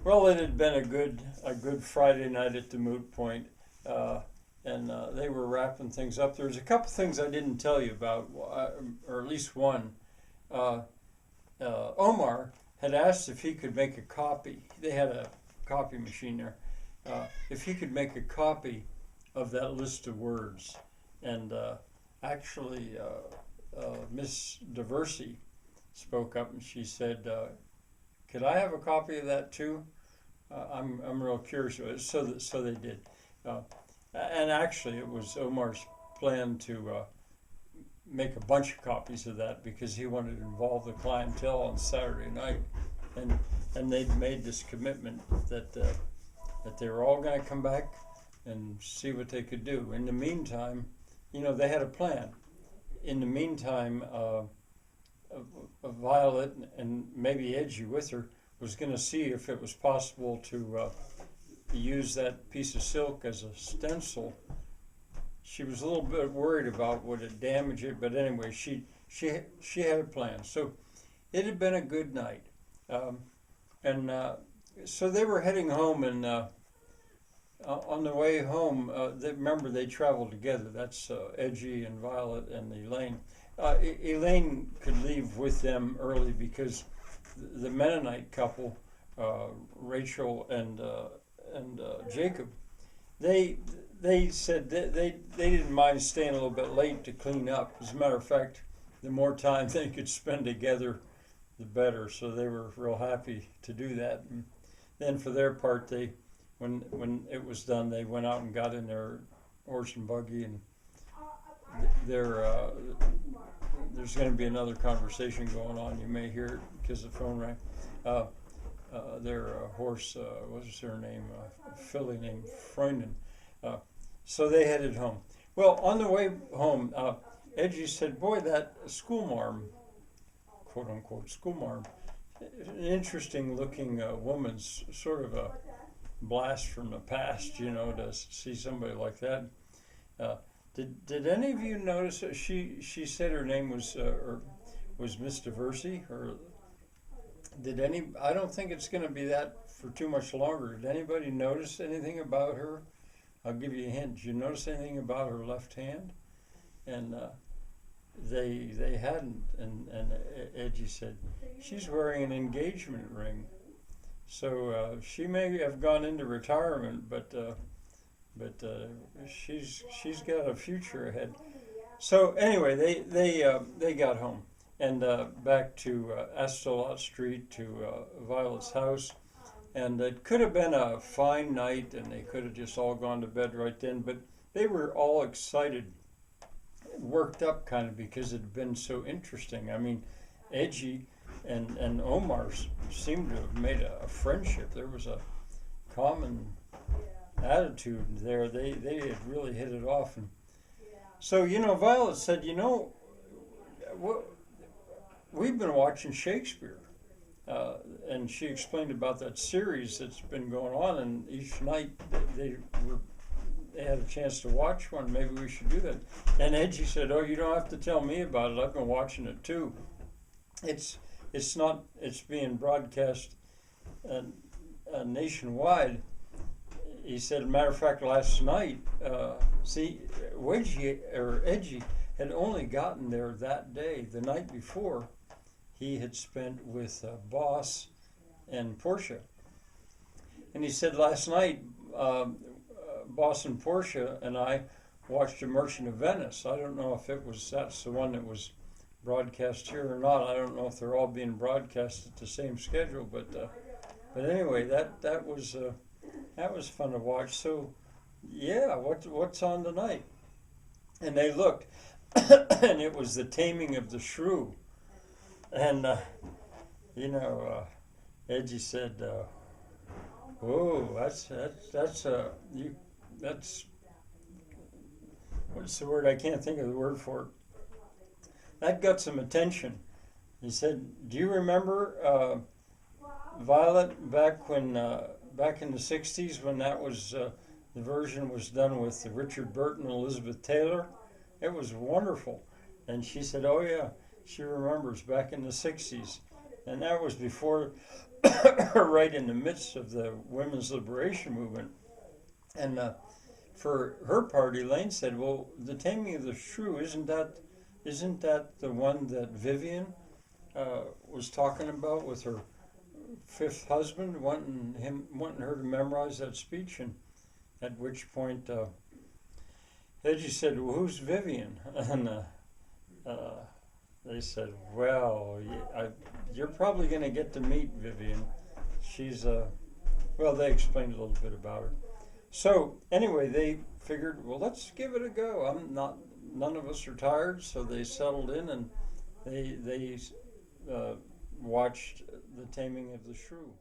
Well, it had been a good Friday night at the Moot Point, and they were wrapping things up. There's a couple things I didn't tell you about, or at least one. Uh, Omar had asked if he could make a copy. They had a copy machine there. If he could make a copy of that list of words, and actually, Miss Diversey spoke up and she said, "Could I have a copy of that too?" I'm real curious. So they did, uh, and actually it was Omar's plan to make a bunch of copies of that because he wanted to involve the clientele on Saturday night, and they'd made this commitment that they were all going to come back and see what they could do. In the meantime, they had a plan. In the meantime, Violet and maybe Edgy with her was going to see if it was possible to use that piece of silk as a stencil. She was a little bit worried about would it damage it, but anyway, she had a plan. So it had been a good night, and so they were heading home, and on the way home, remember they traveled together. That's Edgy and Violet and Elaine. Elaine could leave with them early because the Mennonite couple, Rachel and Jacob, they they said that they didn't mind staying a little bit late to clean up. As a matter of fact, the more time they could spend together, the better. So they were real happy to do that. And then for their part, when it was done, they went out and got in their horse and buggy, and their there's going to be another conversation going on. You may hear it because the phone rang. Uh, their horse, what was her name? Filly named Freundin. So they headed home. Well, on the way home, Edgy said, "Boy, that schoolmarm, quote unquote schoolmarm, an interesting looking woman's sort of a blast from the past, to see somebody like that." Uh, did any of you notice that she said her name was or was Miss Diversey, or did any? I don't think it's going to be that for too much longer. Did anybody notice anything about her? I'll give you a hint. Did you notice anything about her left hand? And they hadn't. And Edgy said she's wearing an engagement ring. So she may have gone into retirement, but she's got a future ahead. So anyway, they got home and back to Astolat Street to Violet's house, and it could have been a fine night, and they could have just all gone to bed right then. But they were all excited, worked up kind of because it had been so interesting. I mean, Edgy and Omar seemed to have made a friendship. There was a common attitude there. They had really hit it off. And so, Violet said, we've been watching Shakespeare. And she explained about that series that's been going on, and each night they had a chance to watch one. Maybe we should do that. And Edgy said, "Oh, you don't have to tell me about it. I've been watching it too. It's being broadcast nationwide." He said, "As a matter of fact, last night, Edgy had only gotten there that day. The night before, he had spent with Boss and Portia. And he said last night, Boss and Portia and I watched A Merchant of Venice. I don't know if that's the one that was broadcast here or not. I don't know if they're all being broadcast at the same schedule, but anyway, that was fun to watch. So yeah, what's on tonight?" And they looked, and it was The Taming of the Shrew. And Edgy said, "Oh, that's what's the word? I can't think of the word for it. That got some attention." He said, "Do you remember Violet back in the '60s when that was the version was done with Richard Burton and Elizabeth Taylor? It was wonderful." And she said, "Oh yeah." She remembers back in the '60s, And that was before, right in the midst of the women's liberation movement. And for her part, Elaine said, "Well, the Taming of the Shrew, isn't that the one that Vivian was talking about with her fifth husband, wanting her to memorize that speech?" And at which point, Edgy said, "Well, who's Vivian?" And they said, "Well, you're probably going to get to meet Vivian. She's well." They explained a little bit about her. So anyway, they figured, well, let's give it a go. None of us are tired, so they settled in and they watched the Taming of the Shrew.